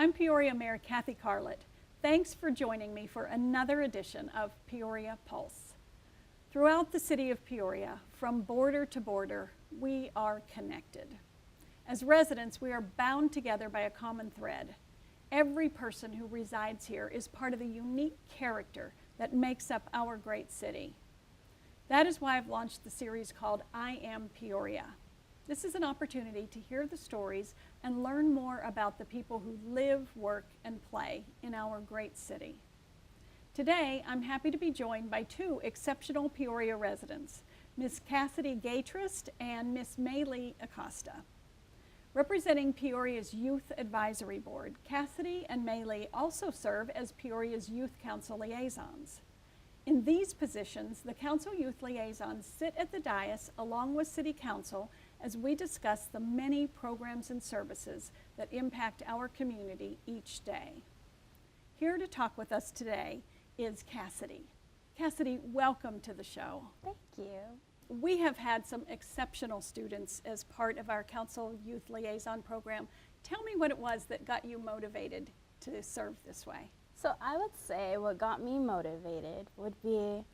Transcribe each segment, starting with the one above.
I'm Peoria Mayor Cathy Carlat. Thanks for joining me for another edition of Peoria Pulse. Throughout the city of Peoria, from border to border, we are connected. As residents, we are bound together by a common thread. Every person who resides here is part of the unique character that makes up our great city. That is why I've launched the series called I Am Peoria. This is an opportunity to hear the stories and learn more about the people who live, work, and play in our great city. Today, I'm happy to be joined by two exceptional Peoria residents, Miss Cassidy Gaytrist and Miss Maylee Acosta. Representing Peoria's Youth Advisory Board, Cassidy and Maylee also serve as Peoria's Youth Council liaisons. In these positions, the Council Youth Liaisons sit at the dais along with City Council as we discuss the many programs and services that impact our community each day. Here to talk with us today is Cassidy. Cassidy, welcome to the show. Thank you. We have had some exceptional students as part of our Council Youth Liaison program. Tell me what it was that got you motivated to serve this way. So I would say what got me motivated would be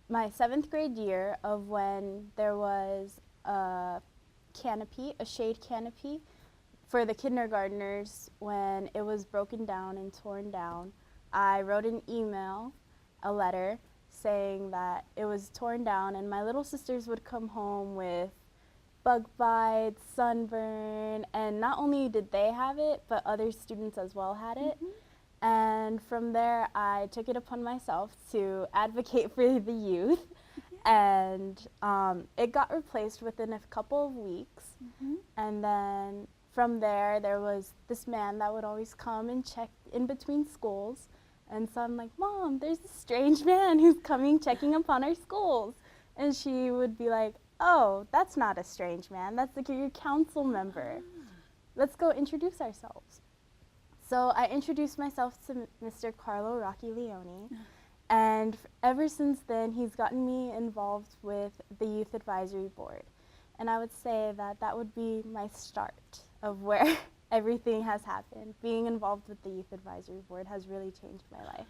my 7th grade year of when there was a canopy, a shade canopy for the kindergartners when it was broken down and torn down. I wrote an email, a letter, saying that it was torn down and my little sisters would come home with bug bites, sunburn, and not only did they have it, but other students as well had it. And from there, I took it upon myself to advocate for the youth, and it got replaced within a couple of weeks. And then from there was this man that would always come and check in between schools. And so I'm like, Mom, there's this strange man who's coming checking upon our schools. And she would be like, oh, that's not a strange man, that's like your council member. Let's go introduce ourselves. So I introduced myself to Mr. Carlo Rocky Leone, and ever since then he's gotten me involved with the Youth Advisory Board. And I would say that that would be my start of where everything has happened. Being involved with the Youth Advisory Board has really changed my life.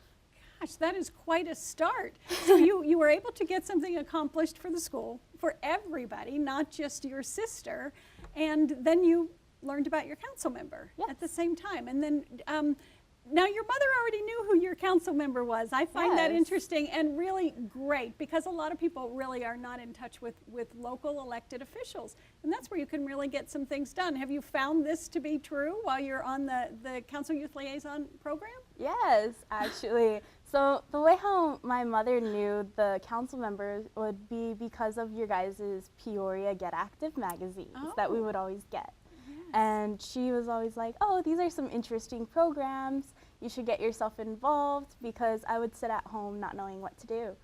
Gosh, that is quite a start. So you were able to get something accomplished for the school, for everybody, not just your sister, and then you learned about your council member at the same time. And then now your mother already knew who your council member was. I find that interesting and really great, because a lot of people really are not in touch with local elected officials. And that's where you can really get some things done. Have you found this to be true while you're on the Council Youth Liaison program? Yes, actually. So the way how my mother knew the council members would be because of your guys' Peoria Get Active magazines that we would always get. And she was always like, oh, these are some interesting programs. You should get yourself involved, because I would sit at home not knowing what to do.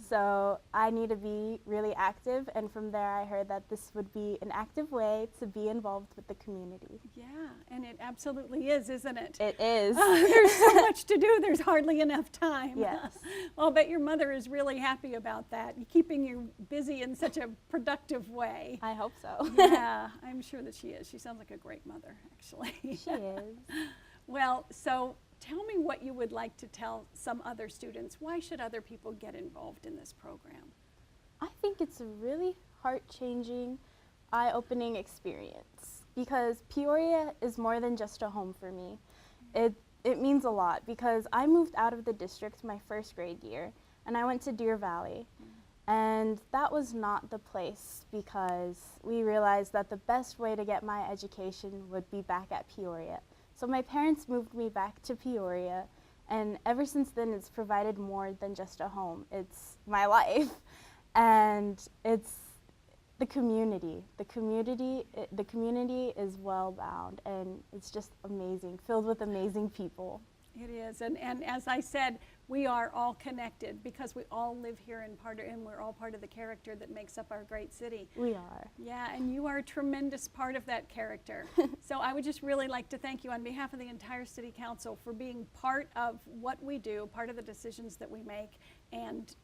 So I need to be really active, and from there I heard that this would be an active way to be involved with the community. Yeah, and it absolutely is, isn't it? It is. There's so much to do, there's hardly enough time. Yes. Well, I'll bet your mother is really happy about that, keeping you busy in such a productive way. I hope so. Yeah, I'm sure that she is. She sounds like a great mother, actually. She is. Well, so tell me what you would like to tell some other students. Why should other people get involved in this program? I think it's a really heart-changing, eye-opening experience, because Peoria is more than just a home for me. It means a lot, because I moved out of the district my 1st grade year, and I went to Deer Valley. And that was not the place, because we realized that the best way to get my education would be back at Peoria. So my parents moved me back to Peoria, and ever since then it's provided more than just a home. It's my life, and it's the community. The community is well-bound, and it's just amazing, filled with amazing people. It is, and as I said, we are all connected because we all live here and we're all part of the character that makes up our great city. We are. Yeah, and you are a tremendous part of that character. So I would just really like to thank you on behalf of the entire City Council for being part of what we do, part of the decisions that we make, and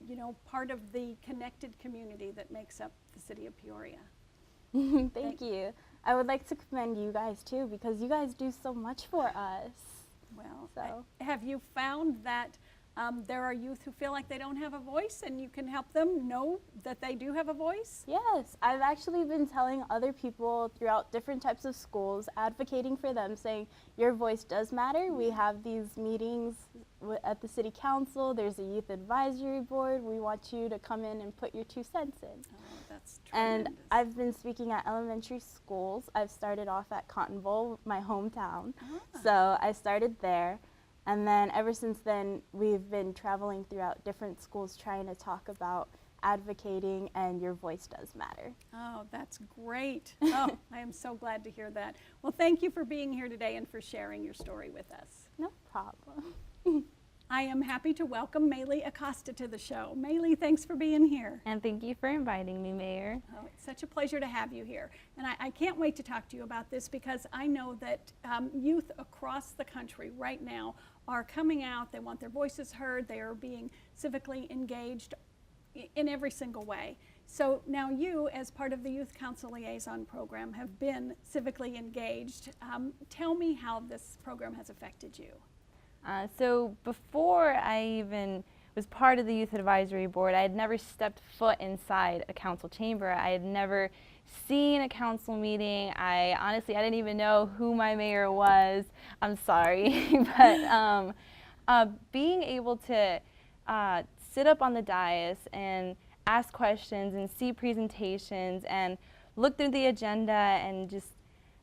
part of the connected community that makes up the city of Peoria. Thank you. I would like to commend you guys too, because you guys do so much for us. Well, So. have you found that there are youth who feel like they don't have a voice and you can help them know that they do have a voice? Yes, I've actually been telling other people throughout different types of schools, advocating for them, saying your voice does matter. We have these meetings at the city council. There's a youth advisory board. We want you to come in and put your 2 cents in. Oh, that's tremendous. And I've been speaking at elementary schools. I've started off at Cottonville, my hometown. So I started there. And then ever since then, we've been traveling throughout different schools trying to talk about advocating, and your voice does matter. Oh, that's great. Oh, I am so glad to hear that. Well, thank you for being here today and for sharing your story with us. No problem. I am happy to welcome Maylee Acosta to the show. Maylee, thanks for being here. And thank you for inviting me, Mayor. Oh, it's such a pleasure to have you here. And I can't wait to talk to you about this, because I know that youth across the country right now are coming out. They want their voices heard. They are being civically engaged in every single way. So now you, as part of the Youth Council Liaison program, have been civically engaged. Tell me how this program has affected you. So before I even was part of the Youth Advisory Board, I had never stepped foot inside a council chamber. I had never seen a council meeting. I didn't even know who my mayor was. I'm sorry. But being able to sit up on the dais and ask questions and see presentations and look through the agenda and just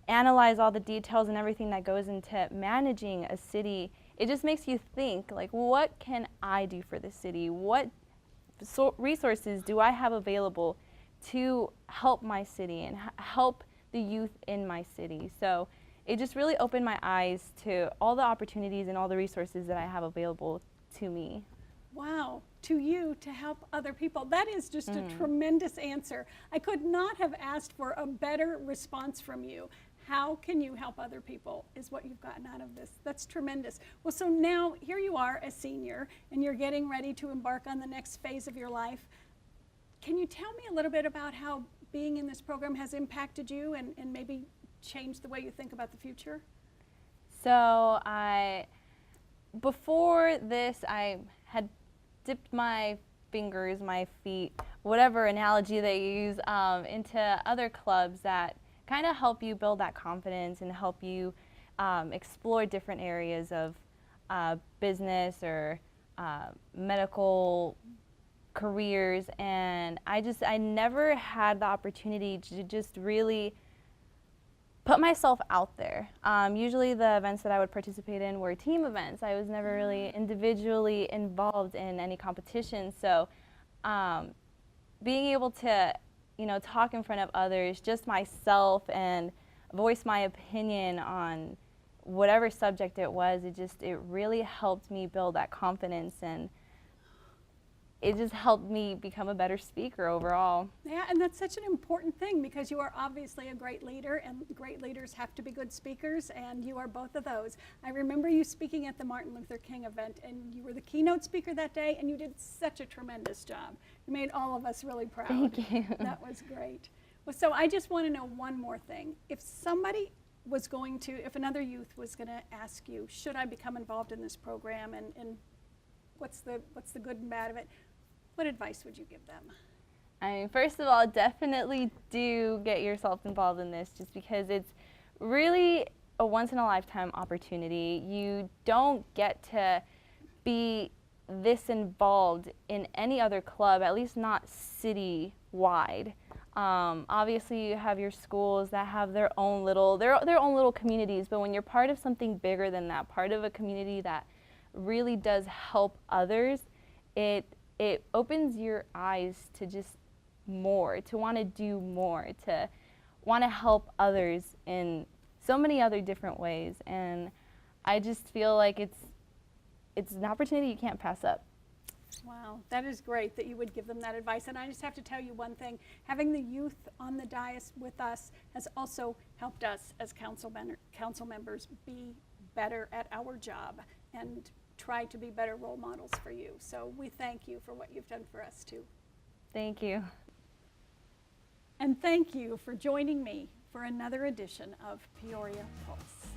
analyze all the details and everything that goes into managing a city, it just makes you think, like, what can I do for the city? What resources do I have available to help my city and help the youth in my city? So it just really opened my eyes to all the opportunities and all the resources that I have available to me. Wow, to you to help other people. That is just a tremendous answer. I could not have asked for a better response from you. How can you help other people is what you've gotten out of this. That's tremendous. Well, so now here you are, a senior, and you're getting ready to embark on the next phase of your life. Can you tell me a little bit about how being in this program has impacted you and maybe changed the way you think about the future? So before this, I had dipped my fingers, my feet, whatever analogy they use, into other clubs that kind of help you build that confidence and help you explore different areas of business or medical careers. And I never had the opportunity to just really put myself out there. Usually the events that I would participate in were team events. I was never really individually involved in any competition. So being able to talk in front of others, just myself, and voice my opinion on whatever subject it was, it really helped me build that confidence, and it just helped me become a better speaker overall. Yeah, and that's such an important thing, because you are obviously a great leader, and great leaders have to be good speakers, and you are both of those. I remember you speaking at the Martin Luther King event, and you were the keynote speaker that day, and you did such a tremendous job. You made all of us really proud. Thank you. That was great. Well, so I just want to know one more thing. If another youth was going to ask you, should I become involved in this program, and what's the good and bad of it, what advice would you give them? I mean, first of all, definitely do get yourself involved in this, just because it's really a once-in-a-lifetime opportunity. You don't get to be this involved in any other club, at least not city-wide. Obviously, you have your schools that have their own little communities, but when you're part of something bigger than that, part of a community that really does help others, it opens your eyes to just more, to want to do more, to want to help others in so many other different ways. And I just feel like it's an opportunity you can't pass up. Wow, that is great that you would give them that advice. And I just have to tell you one thing, having the youth on the dais with us has also helped us as council members be better at our job and try to be better role models for you. So we thank you for what you've done for us too. Thank you. And thank you for joining me for another edition of Peoria Pulse.